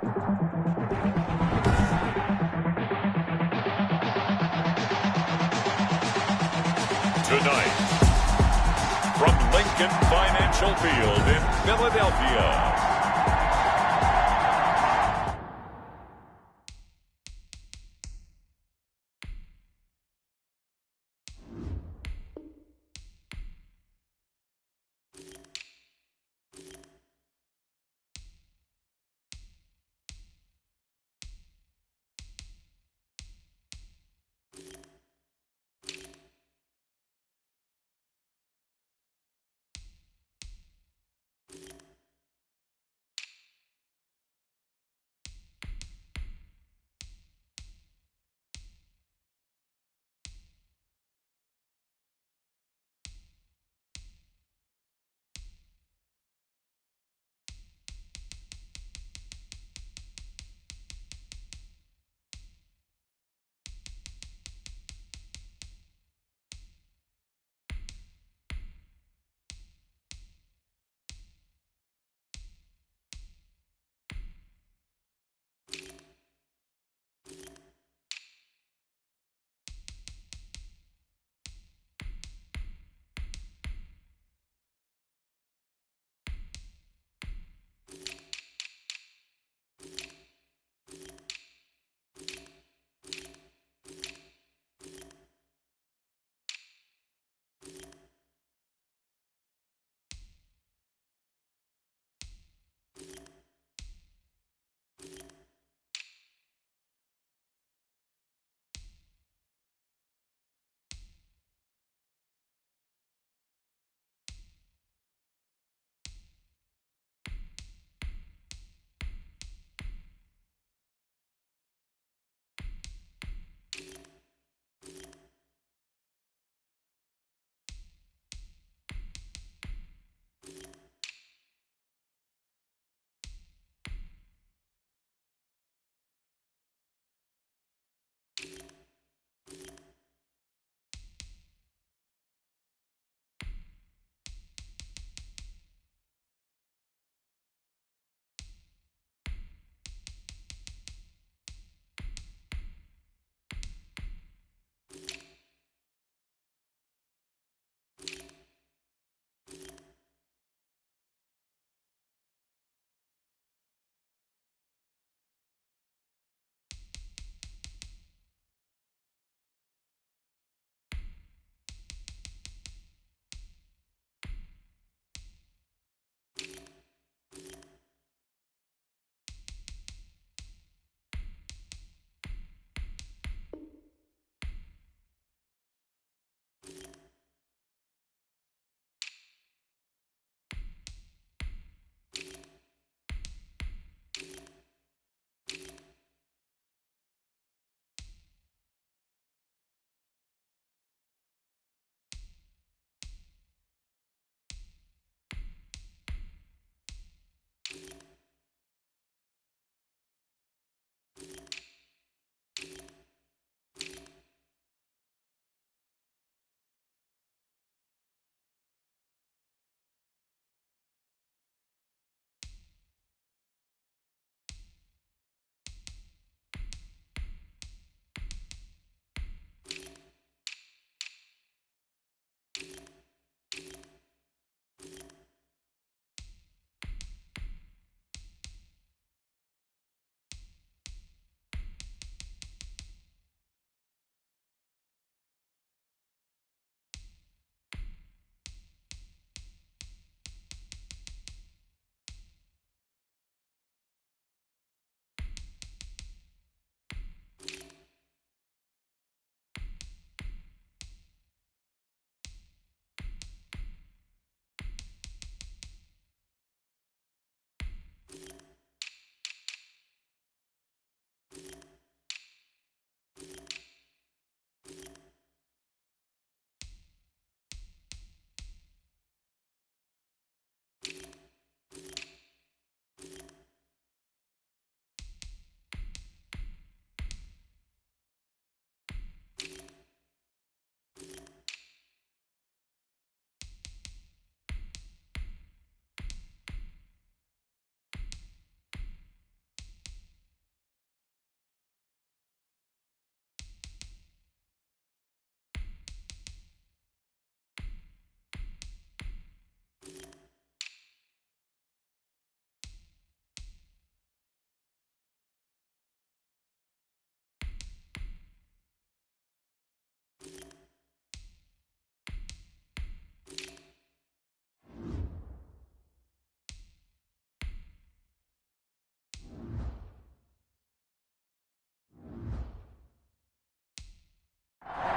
Tonight, from Lincoln Financial Field in Philadelphia,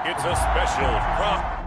It's a special prop.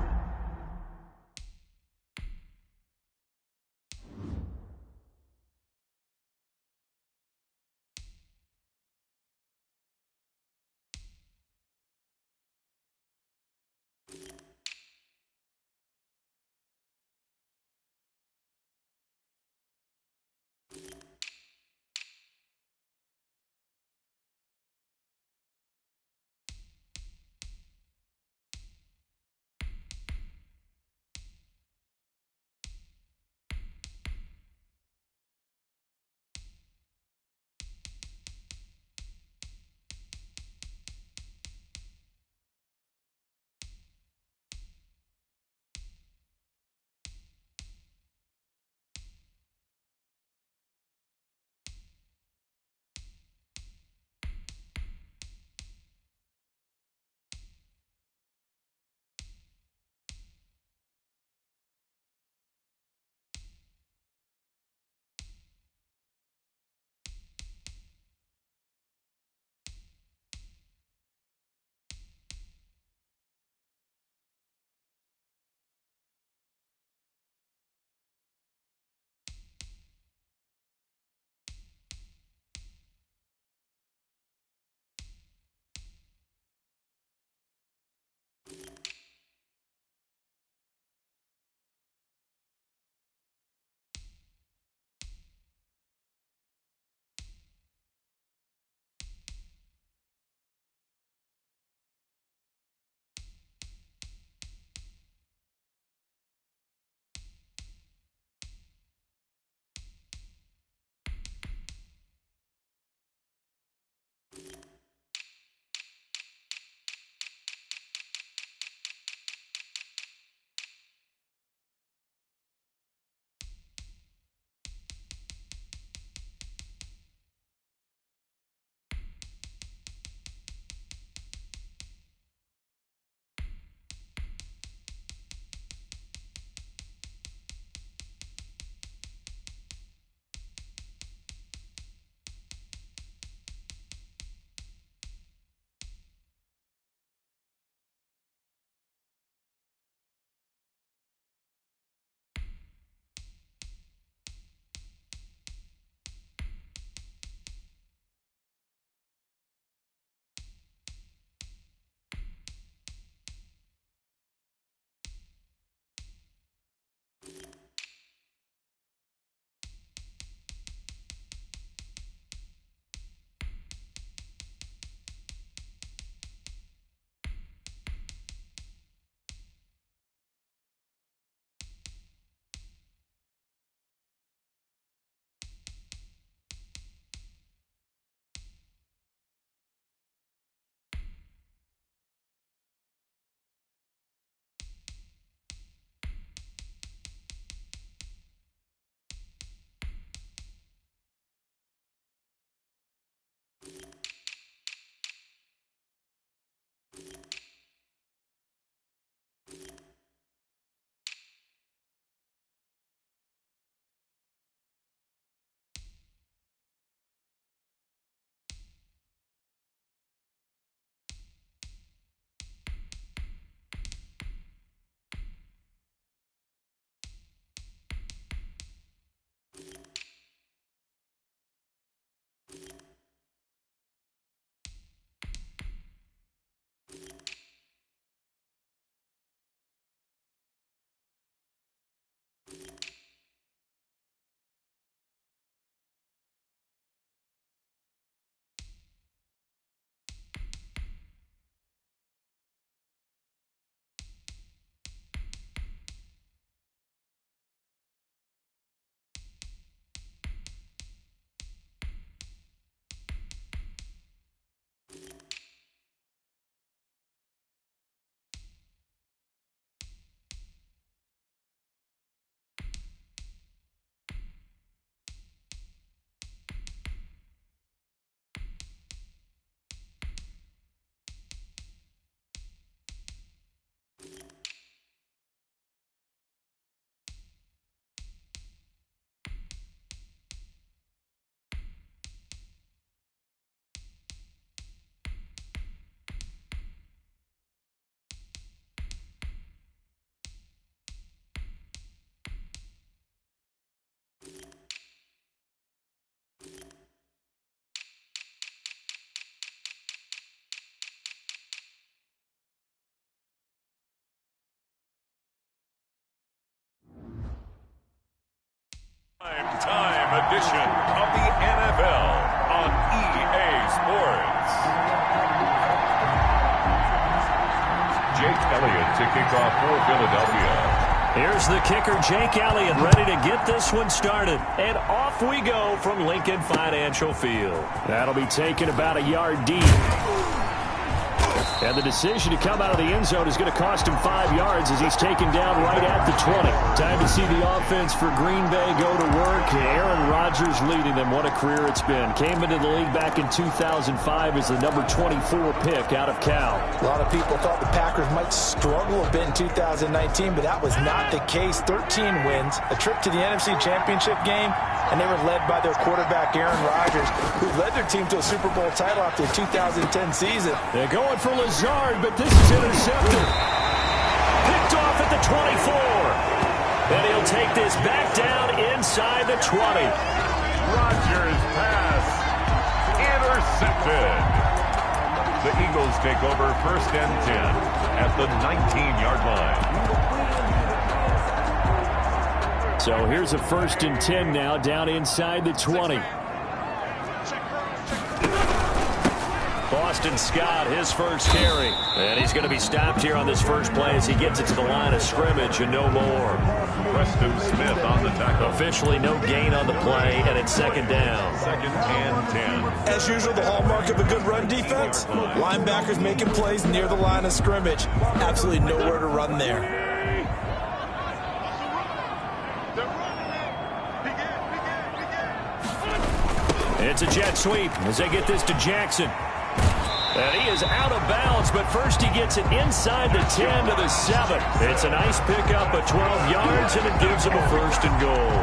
edition of the NFL on EA Sports. Jake Elliott to kick off for Philadelphia. Here's the kicker, Jake Elliott, ready to get this one started. And off we go from Lincoln Financial Field. That'll be taken about a yard deep. And the decision to come out of the end zone is going to cost him 5 yards as he's taken down right at the 20. Time to see the offense for Green Bay go to work. Aaron Rodgers leading them. What a career it's been. Came into the league back in 2005 as the number 24 pick out of Cal. A lot of people thought the Packers might struggle a bit in 2019, but that was not the case. 13 wins, a trip to the NFC Championship game, and they were led by their quarterback, Aaron Rodgers, who led their team to a Super Bowl title after the 2010 season. They're going for Lazard, but this is intercepted. Picked off at the 24. And he'll take this back down inside the 20. Rodgers pass intercepted. The Eagles take over 1st and 10 at the 19-yard line. So here's a 1st and 10 now down inside the 20. Boston Scott, his first carry. And he's going to be stopped here on this first play as he gets it to the line of scrimmage and no more. Preston Smith on the tackle. Officially no gain on the play, and it's 2nd down. 2nd and 10. As usual, the hallmark of a good run defense, linebackers making plays near the line of scrimmage. Absolutely nowhere to run there. It's a jet sweep as they get this to Jackson. And he is out of bounds, but first he gets it inside the 10 to the 7. It's a nice pickup of 12 yards, and it gives him a 1st and goal.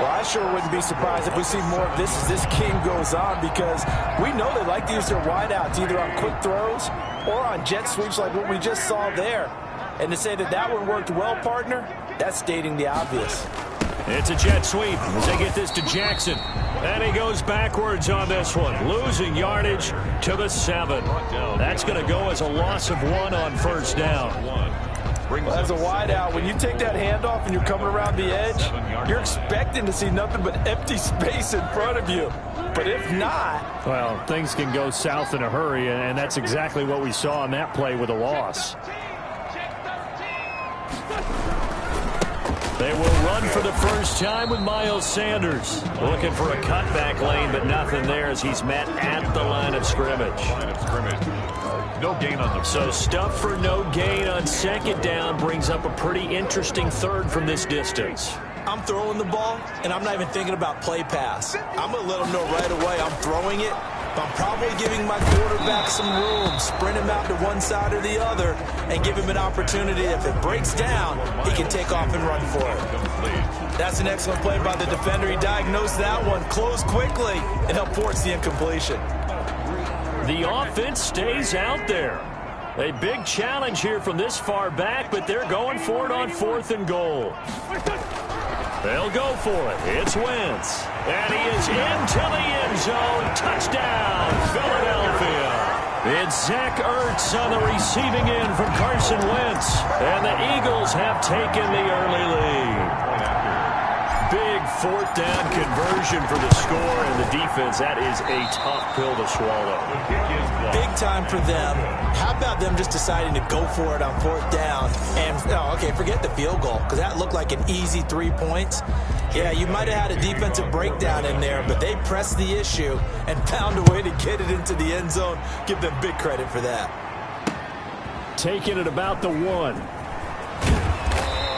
Well, I sure wouldn't be surprised if we see more of this as this game goes on, because we know they like to use their wideouts either on quick throws or on jet sweeps like what we just saw there. And to say that that one worked well, partner, that's stating the obvious. It's a jet sweep as they get this to Jackson. And he goes backwards on this one, losing yardage to the 7. That's going to go as a loss of 1 on 1st down. Well, as a wideout, when you take that handoff and you're coming around the edge, you're expecting to see nothing but empty space in front of you. But if not... Well, things can go south in a hurry, and that's exactly what we saw on that play with a loss. They will run for the first time with Miles Sanders. Looking for a cutback lane, but nothing there as he's met at the line of scrimmage. No gain on the... So stuff for no gain on 2nd down brings up a pretty interesting 3rd from this distance. I'm throwing the ball, and I'm not even thinking about play pass. I'm going to let them know right away I'm throwing it. I'm probably giving my quarterback some room, sprint him out to one side or the other, and give him an opportunity. If it breaks down, he can take off and run for it. That's an excellent play by the defender. He diagnosed that one, closed quickly, and helped force the incompletion. The offense stays out there. A big challenge here from this far back, but they're going for it on 4th and goal. They'll go for it. It's Wentz. And he is into the end zone. Touchdown, Philadelphia. It's Zach Ertz on the receiving end from Carson Wentz. And the Eagles have taken the early lead. Big 4th down conversion for the score, and the defense, that is a tough pill to swallow. Big time for them. How about them just deciding to go for it on 4th down? And, okay, forget the field goal, because that looked like an easy 3 points. Yeah, you might have had a defensive breakdown in there, but they pressed the issue and found a way to get it into the end zone. Give them big credit for that. Taking it about the 1.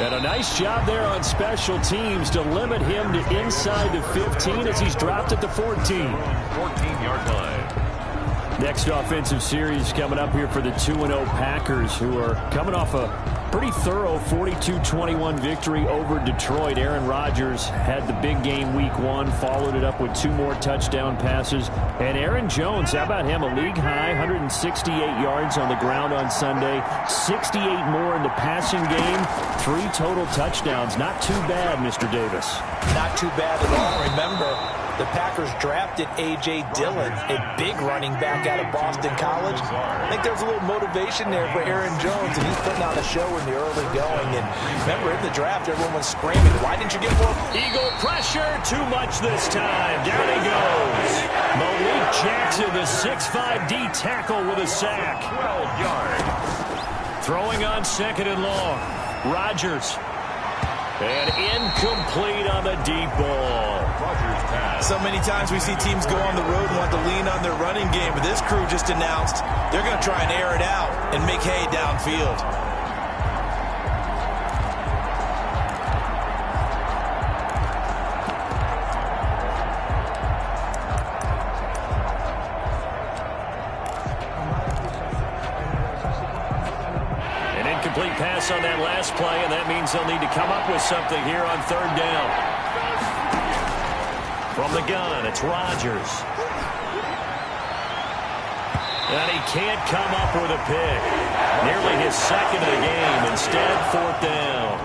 And a nice job there on special teams to limit him to inside the 15 as he's dropped at the 14. 14-yard line. Next offensive series coming up here for the 2-0 Packers, who are coming off a pretty thorough 42-21 victory over Detroit. Aaron Rodgers had the big game week 1, followed it up with 2 more touchdown passes. And Aaron Jones, how about him? A league-high 168 yards on the ground on Sunday, 68 more in the passing game, 3 total touchdowns. Not too bad, Mr. Davis. Not too bad at all. Remember, the Packers drafted A.J. Dillon, a big running back out of Boston College. I think there's a little motivation there for Aaron Jones, and he's putting on a show in the early going. And remember, in the draft, everyone was screaming, why didn't you get more? Eagle pressure, too much this time. Down he goes. Malik Jackson, the 6'5" D tackle with a sack. 12-yard. Throwing on 2nd and long. Rodgers. And incomplete on the deep ball. Rodgers pass. So many times we see teams go on the road and want to lean on their running game, but this crew just announced they're going to try and air it out and make hay downfield. Incomplete pass on that last play, and that means they'll need to come up with something here on 3rd down. From the gun, it's Rodgers. And he can't come up with a pick. Nearly his 2nd of the game. Instead, 4th down.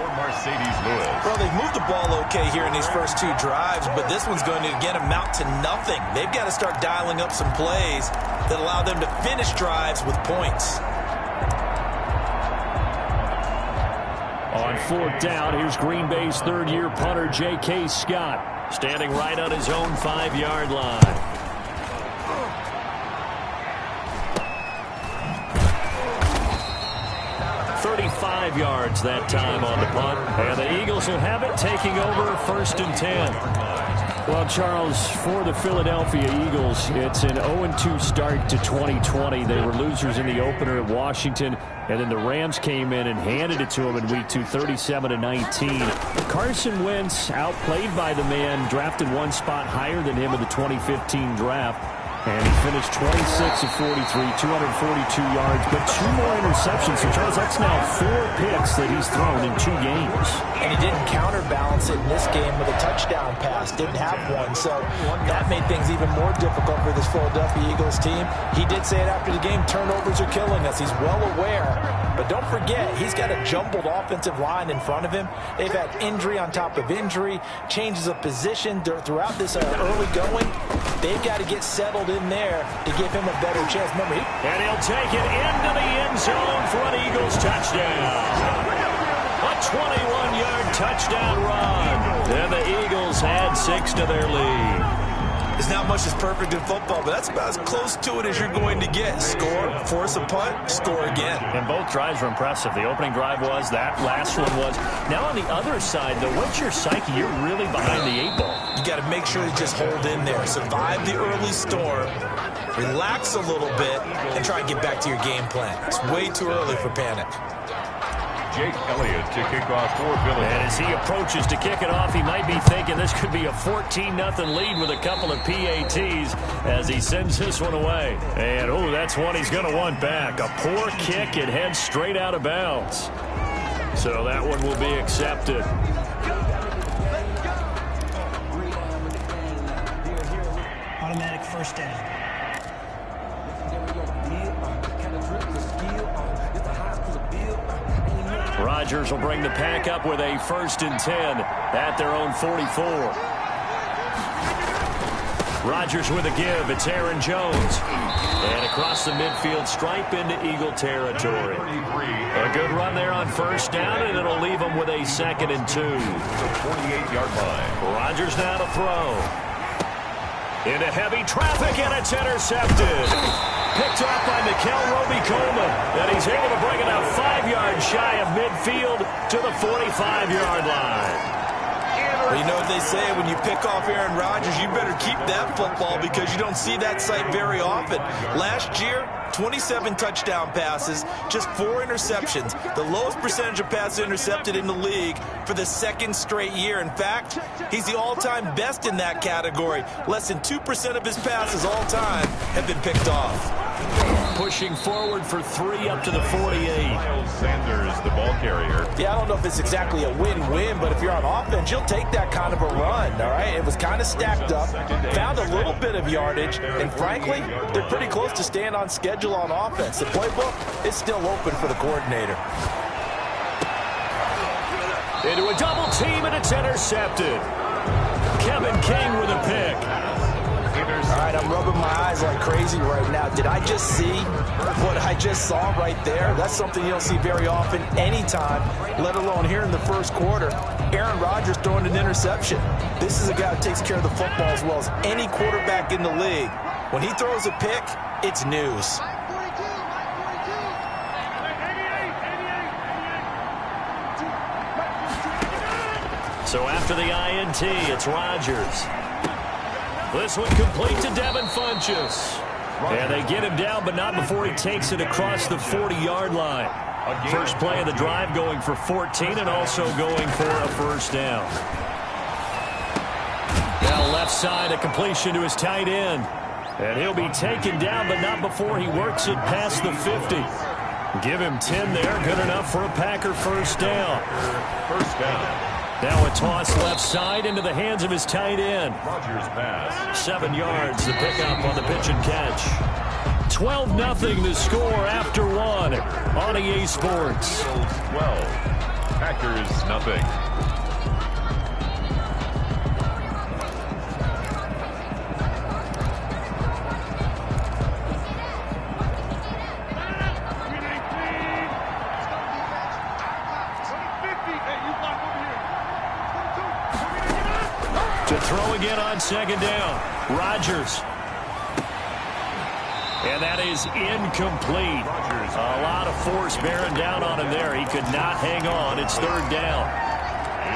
Well, they've moved the ball okay here in these first 2 drives, but this one's going to, again, amount to nothing. They've got to start dialing up some plays that allow them to finish drives with points. On 4th down, here's Green Bay's 3rd-year punter, J.K. Scott, standing right on his own 5-yard line. "35 yards that time on the punt, and the Eagles will have it, taking over 1st and 10. Well, Charles, for the Philadelphia Eagles, it's an 0-2 start to 2020. They were losers in the opener at Washington, and then the Rams came in and handed it to them in Week 2, 37-19. Carson Wentz, outplayed by the man, drafted 1 spot higher than him in the 2015 draft. And he finished 26 of 43, 242 yards, but 2 more interceptions. So, Charles, that's now 4 picks that he's thrown in 2 games. And he didn't counterbalance it in this game with a touchdown pass. Didn't have one. So that made things even more difficult for this Philadelphia Eagles team. He did say it after the game, turnovers are killing us. He's well aware. But don't forget, he's got a jumbled offensive line in front of him. They've had injury on top of injury, changes of position throughout this early going. They've got to get settled in there to give him a better chance. Remember, and he'll take it into the end zone for an Eagles touchdown. A 21-yard touchdown run. And the Eagles add 6 to their lead. There's not much that's perfect in football, but that's about as close to it as you're going to get. Score, force a punt, score again. And both drives were impressive. The opening drive was, that last one was. Now on the other side, though, what's your psyche? You're really behind the 8 ball. You got to make sure you just hold in there. Survive the early storm, relax a little bit, and try and get back to your game plan. It's way too early for panic. Jake Elliott to kick off for Philly. And as he approaches to kick it off, he might be thinking this could be a 14-0 lead with a couple of PATs as he sends this one away. And, oh, that's one he's going to want back. A poor kick. It heads straight out of bounds. So that one will be accepted. Automatic 1st down. Rodgers will bring the pack up with a 1st and 10 at their own 44. Rodgers with a give. It's Aaron Jones. And across the midfield stripe into Eagle territory. A good run there on 1st down, and it'll leave them with a 2nd and 2. The 28-yard line. Rodgers now to throw. Into heavy traffic, and it's intercepted. Picked up by Mikel Roby-Coleman, and he's able to bring it out 5 yards shy of midfield to the 45-yard line. Well, you know what they say, when you pick off Aaron Rodgers, you better keep that football because you don't see that sight very often. Last year, 27 touchdown passes, just 4 interceptions. The lowest percentage of passes intercepted in the league for the 2nd straight year. In fact, he's the all-time best in that category. Less than 2% of his passes all time have been picked off. Pushing forward for 3 up to the 48. Miles Sanders, the ball carrier. Yeah, I don't know if it's exactly a win-win, but if you're on offense, you'll take that kind of a run, all right? It was kind of stacked up, found a little bit of yardage, and frankly, they're pretty close to staying on schedule on offense. The playbook is still open for the coordinator. Into a double team, and it's intercepted. Kevin King with a pick. All right, I'm rubbing my eyes like crazy right now. Did I just see what I just saw right there? That's something you don't see very often anytime, let alone here in the first quarter. Aaron Rodgers throwing an interception. This is a guy who takes care of the football as well as any quarterback in the league. When he throws a pick, it's news. So after the INT, it's Rodgers. This one complete to Devin Funchess. And they get him down, but not before he takes it across the 40-yard line. First play of the drive going for 14 and also going for a first down. Now left side, a completion to his tight end. And he'll be taken down, but not before he works it past the 50. Give him 10 there. Good enough for a Packer first down. First down. Now a toss left side into the hands of his tight end. Rodgers pass. 7 yards, the pickup on the pitch and catch. 12-0 the score after one on EA Sports. 12. Packers nothing. To throw again on second down. Rodgers. And that is incomplete. A lot of force bearing down on him there. He could not hang on. It's third down.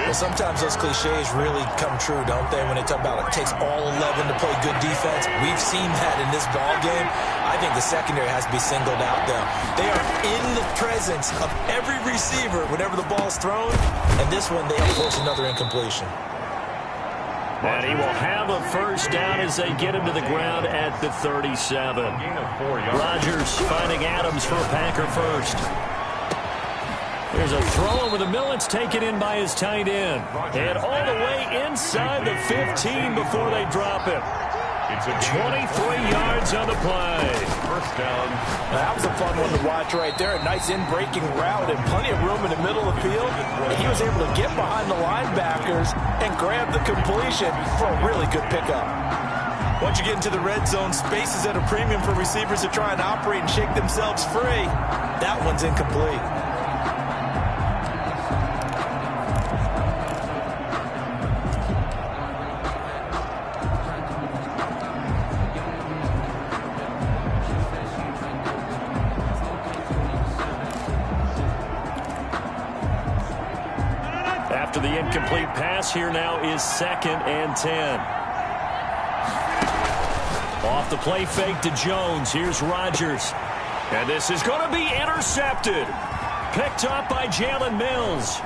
Well, sometimes those cliches really come true, don't they, when they talk about it takes all 11 to play good defense. We've seen that in this ball game. I think the secondary has to be singled out, though. They are in the presence of every receiver whenever the ball's thrown, and this one, they force another incompletion. And he will have a first down as they get him to the ground at the 37. Rodgers finding Adams for a Packer first. There's a throw over the middle. It's taken in by his tight end. And all the way inside the 15 before they drop him. 23 yards on the play. First down. That was a fun one to watch right there. A nice in-breaking route and plenty of room in the middle of the field. And he was able to get behind the linebackers and grab the completion for a really good pickup. Once you get into the red zone, space is at a premium for receivers to try and operate and shake themselves free. That one's incomplete. After the incomplete pass, here now is 2nd and 10. Off the play fake to Jones. Here's Rodgers. And this is going to be intercepted. Picked up by Jalen Mills.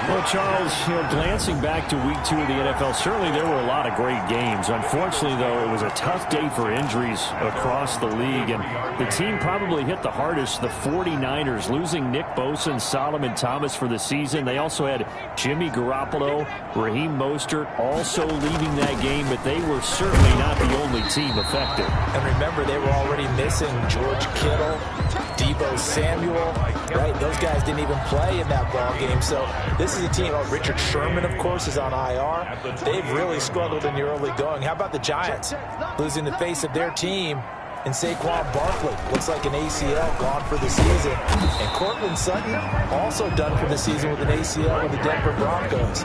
Well, Charles, glancing back to week 2 of the NFL, certainly there were a lot of great games. Unfortunately, though, it was a tough day for injuries across the league, and the team probably hit the hardest, the 49ers, losing Nick Bosa and Solomon Thomas for the season. They also had Jimmy Garoppolo, Raheem Mostert also leaving that game, but they were certainly not the only team affected. And remember, they were already missing George Kittle, Deebo Samuel, right? Those guys didn't even play in that ball game, so this is a team. Richard Sherman, of course, is on IR. They've really struggled in the early going. How about the Giants losing the face of their team in Saquon Barkley? Looks like an ACL gone for the season. And Cortland Sutton also done for the season with an ACL with the Denver Broncos.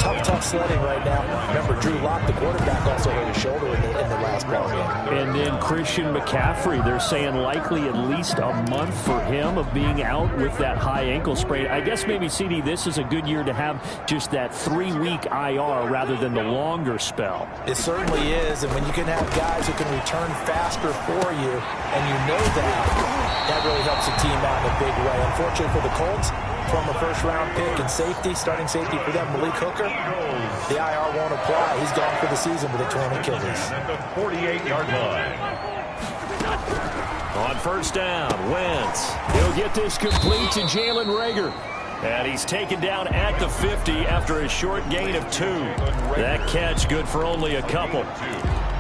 Tough sledding right now. Remember, Drew Lock, the quarterback, also hurt his shoulder in the last ball game. And then Christian McCaffrey, they're saying likely at least a month for him of being out with that high ankle sprain. I guess maybe, CD, this is a good year to have just that 3-week IR rather than the longer spell. It certainly is, and when you can have guys who can return faster for you, and you know that really helps the team out in a big way. Unfortunately for the Colts, former first-round pick and safety, starting safety for them, Malik Hooker, the IR won't apply. He's gone for the season with a torn Achilles. At the 48-yard line. On first down, Wentz. He'll get this complete to Jalen Reagor. And he's taken down at the 50 after a short gain of 2. That catch good for only a couple.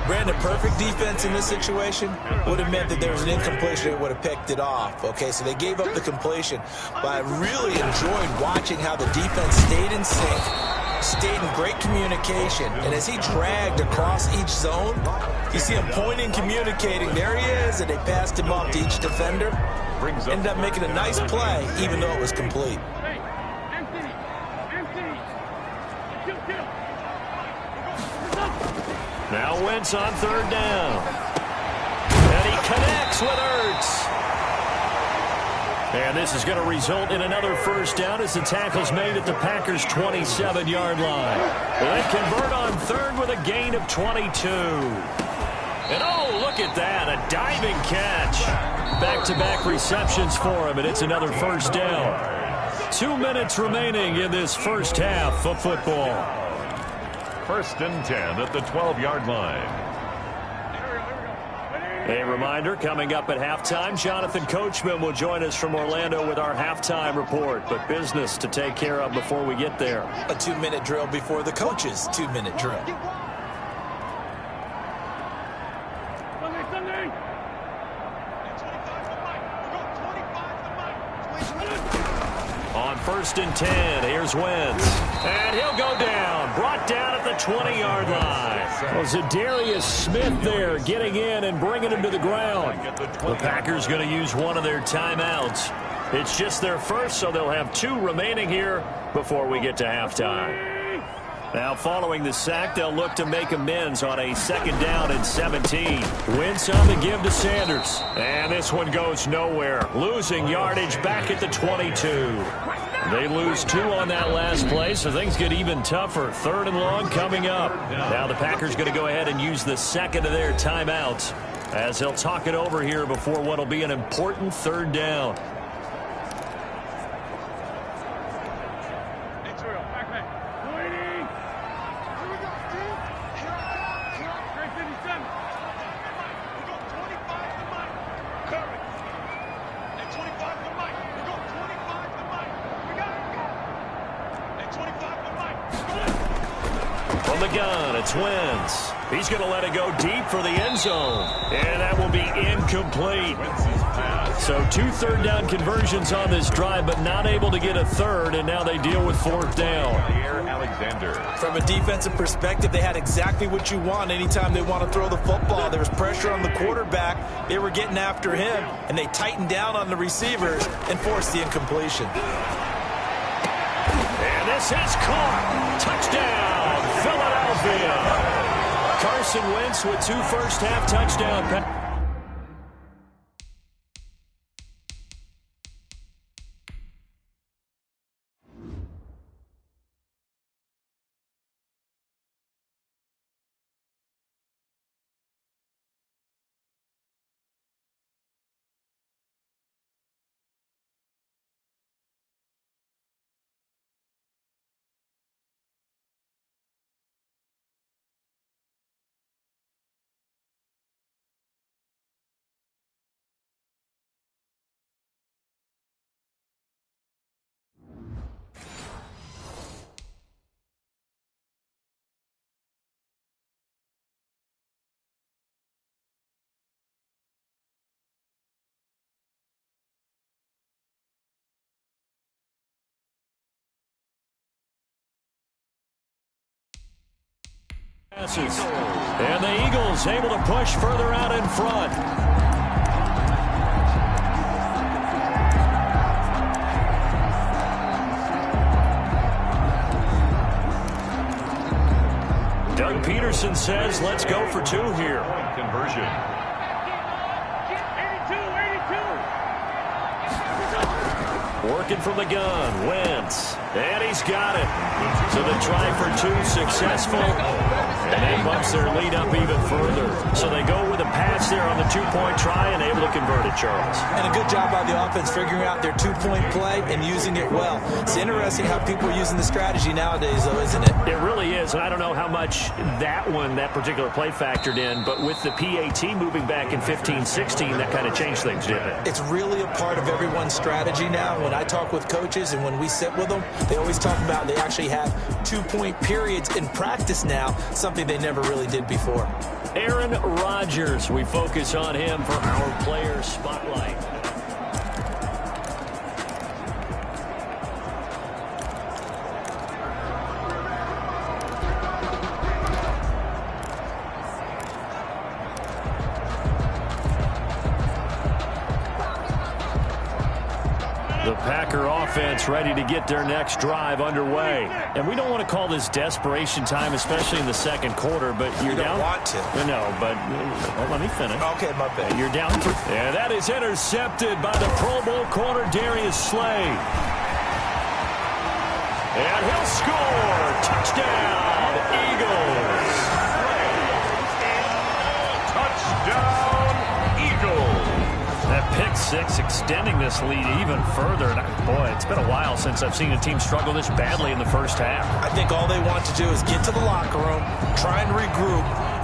Brandon, perfect defense in this situation would have meant that there was an incompletion that would have picked it off. Okay, so they gave up the completion. But I really enjoyed watching how the defense stayed in sync, stayed in great communication. And as he dragged across each zone, you see him pointing, communicating. There he is, and they passed him off to each defender. Ended up making a nice play, even though it was complete. Now Wentz on third down. And he connects with Ertz. And this is going to result in another first down as the tackle's made at the Packers' 27-yard line. They convert on third with a gain of 22. And oh, look at that, a diving catch. Back-to-back receptions for him, and it's another first down. 2 minutes remaining in this first half of football. First and 10 at the 12-yard line. A reminder, coming up at halftime, Jonathan Coachman will join us from Orlando with our halftime report. But business to take care of before we get there. A 2-minute drill before the coach's 2-minute drill. On first and 10, here's Wentz. And he'll go down. Brought down at the 20-yard line. Well, Zadarius Smith there getting in and bringing him to the ground. The Packers going to use one of their timeouts. It's just their first, so they'll have 2 remaining here before we get to halftime. Now, following the sack, they'll look to make amends on a second down and 17. Wentz on the give to Sanders. And this one goes nowhere. Losing yardage back at the 22. They lose 2 on that last play, so things get even tougher. Third and long coming up. Now the Packers going to go ahead and use the second of their timeouts as they'll talk it over here before what will be an important third down. From the gun, it's Wentz. He's going to let it go deep for the end zone. And that will be incomplete. So 2 third down conversions on this drive, but not able to get a third, and now they deal with fourth down. From a defensive perspective, they had exactly what you want anytime they want to throw the football. There was pressure on the quarterback. They were getting after him, and they tightened down on the receivers and forced the incompletion. And this is caught. Touchdown, Philadelphia. Carson Wentz with 2 first-half touchdown passes. And the Eagles able to push further out in front. Doug Peterson says, let's go for 2 here. Conversion. Working from the gun, Wentz. And he's got it. So the try for 2 successful. And that bumps their lead up even further. So they go with a pass there on the 2-point try and able to convert it, Charles. And a good job by the offense figuring out their 2-point play and using it well. It's interesting how people are using the strategy nowadays, though, isn't it? It really is, and I don't know how much that particular play factored in, but with the PAT moving back in 15-16, that kind of changed things, didn't it? It's really a part of everyone's strategy now. When I talk with coaches and when we sit with them, they always talk about they actually have 2-point periods in practice now, something they never really did before. Aaron Rodgers. We focus on him for our player spotlight. The Packer offense ready to get their next drive underway. And we don't want to call this desperation time, especially in the second quarter, but you're down. You don't want to. No, but well, let me finish. Okay, my bad. You're down for. And that is intercepted by the Pro Bowl corner, Darius Slay. And he'll score. Touchdown, Eagles. Touchdown, Eagles. That pick six extending this lead even further. And boy, it's been a while since I've seen a team struggle this badly in the first half. I think all they want to do is get to the locker room, try and regroup.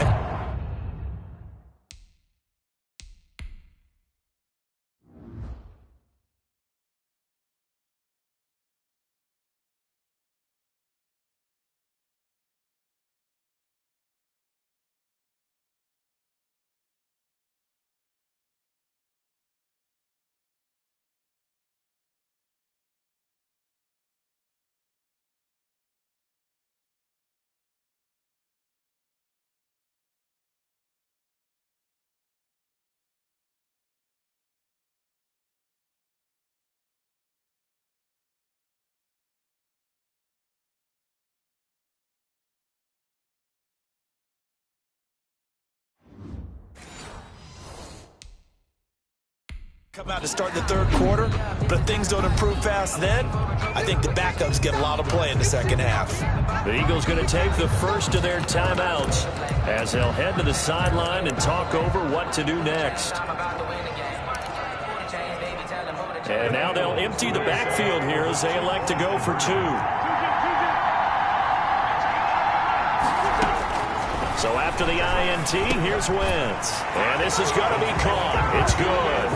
Come out to start the third quarter, but if things don't improve fast then, I think the backups get a lot of play in the second half. The Eagles going to take the first of their timeouts as they'll head to the sideline and talk over what to do next. And now they'll empty the backfield here as they elect to go for two. So after the INT, here's Wentz. And this is going to be caught. It's good.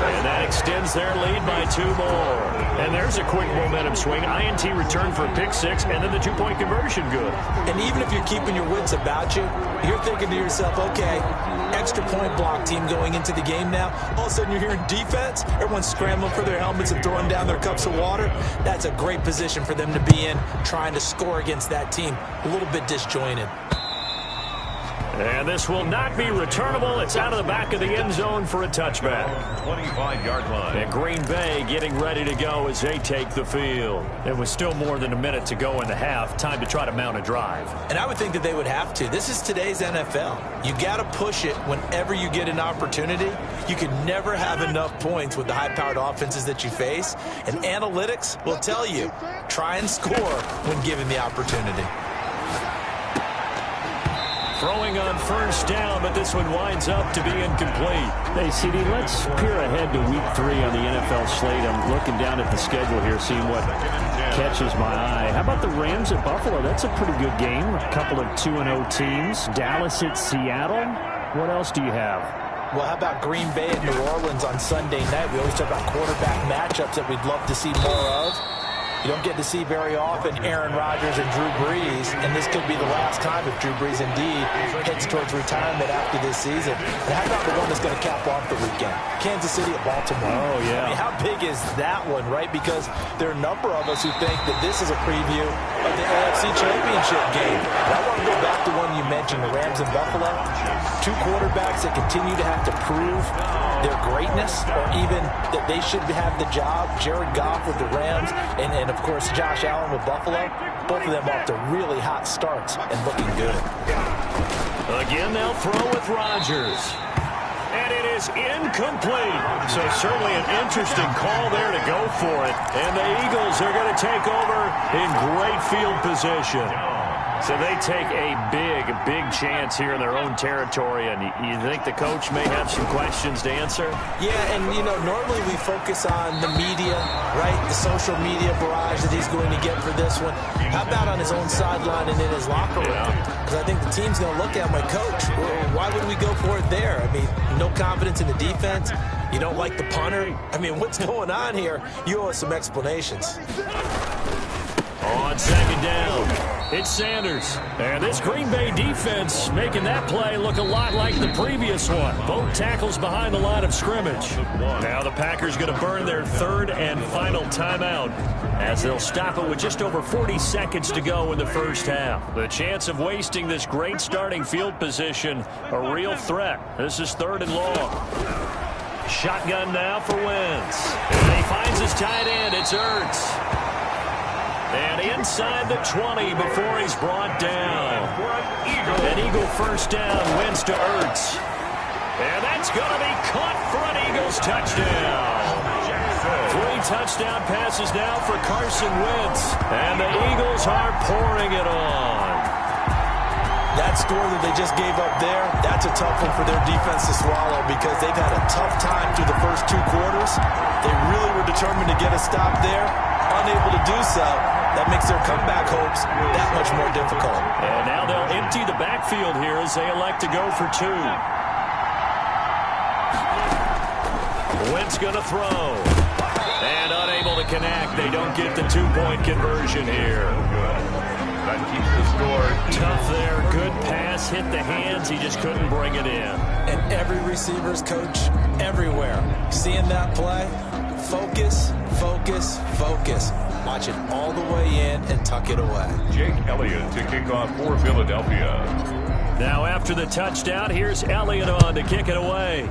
And that extends their lead by 2 more. And there's a quick momentum swing. INT return for a pick six, and then the 2-point conversion good. And even if you're keeping your wits about you, you're thinking to yourself, okay, extra point block team going into the game now. All of a sudden you're hearing defense. Everyone's scrambling for their helmets and throwing down their cups of water. That's a great position for them to be in, trying to score against that team. A little bit disjointed. And this will not be returnable. It's out of the back of the end zone for a touchback. 25-yard line. And Green Bay getting ready to go as they take the field. It was still more than a minute to go in the half. Time to try to mount a drive. And I would think that they would have to. This is today's NFL. You got to push it whenever you get an opportunity. You can never have enough points with the high-powered offenses that you face. And analytics will tell you, try and score when given the opportunity. Throwing on first down, but this one winds up to be incomplete. Hey, CD, let's peer ahead to week 3 on the NFL slate. I'm looking down at the schedule here, seeing what catches my eye. How about the Rams at Buffalo? That's a pretty good game. A couple of 2-0 teams. Dallas at Seattle. What else do you have? Well, how about Green Bay at New Orleans on Sunday night? We always talk about quarterback matchups that we'd love to see more of. You don't get to see very often Aaron Rodgers and Drew Brees, and this could be the last time if Drew Brees indeed heads towards retirement after this season. And how about the one that's going to cap off the weekend? Kansas City at Baltimore. Oh, yeah. I mean, how big is that one, right? Because there are a number of us who think that this is a preview of the AFC Championship game. But I want to go back to one you mentioned, the Rams and Buffalo. 2 quarterbacks that continue to have to prove their greatness or even that they should have the job. Jared Goff with the Rams and of course, Josh Allen with Buffalo. Both of them off to really hot starts and looking good. Again, they'll throw with Rodgers. And it is incomplete. So certainly an interesting call there to go for it. And the Eagles are going to take over in great field position. So they take a big chance here in their own territory. And you think the coach may have some questions to answer? Yeah, and, you know, normally we focus on the media, right? The social media barrage that he's going to get for this one. How about on his own sideline and in his locker room? Because I think the team's going to look at my coach. Why would we go for it there? I mean, no confidence in the defense. You don't like the punter. I mean, what's going on here? You owe us some explanations. On second down. It's Sanders. And this Green Bay defense making that play look a lot like the previous one. Both tackles behind the line of scrimmage. Now the Packers going to burn their third and final timeout as they'll stop it with just over 40 seconds to go in the first half. The chance of wasting this great starting field position, a real threat. This is 3rd and long. Shotgun now for Wentz. And he finds his tight end. It's Ertz. And inside the 20 before he's brought down. An Eagle first down, Wentz to Ertz. And that's going to be caught for an Eagles touchdown. 3 touchdown passes now for Carson Wentz. And the Eagles are pouring it on. That score that they just gave up there, that's a tough one for their defense to swallow because they've had a tough time through the first 2 quarters. They really were determined to get a stop there. Unable to do so. That makes their comeback hopes that much more difficult. And now they'll empty the backfield here as they elect to go for 2. Wentz going to throw. And unable to connect. They don't get the 2-point conversion here. That keeps the score. Tough there. Good pass. Hit the hands. He just couldn't bring it in. And every receiver's coach everywhere. Seeing that play, focus, focus, focus. Watch it all the way in and tuck it away. Jake Elliott to kick off for Philadelphia. Now after the touchdown, here's Elliott on to kick it away.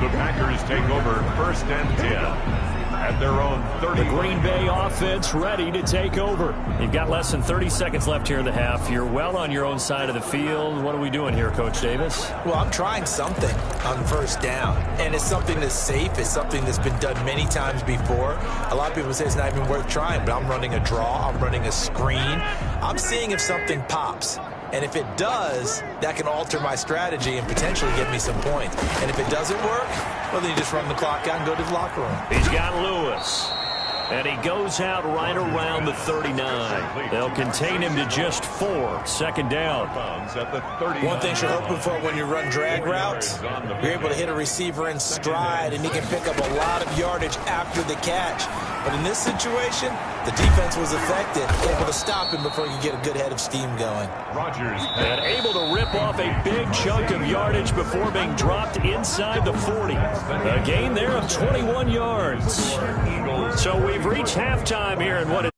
The Packers take over 1st and 10. At their own 30. The Green Bay offense ready to take over. You've got less than 30 seconds left here in the half. You're well on your own side of the field. What are we doing here, Coach Davis? Well, I'm trying something on 1st down. And it's something that's safe. It's something that's been done many times before. A lot of people say it's not even worth trying, but I'm running a draw. I'm running a screen. I'm seeing if something pops. And if it does, that can alter my strategy and potentially get me some points. And if it doesn't work, well, then you just run the clock out and go to the locker room. He's got Lewis. And he goes out right around the 39. They'll contain him to just 4. 2nd down. One thing you're hoping for when you run drag routes, you're able to hit a receiver in stride, and he can pick up a lot of yardage after the catch. But in this situation, the defense was effective, able to stop him before he could get a good head of steam going. And able to rip off a big chunk of yardage before being dropped inside the 40. A gain there of 21 yards. So we've reached halftime here in what is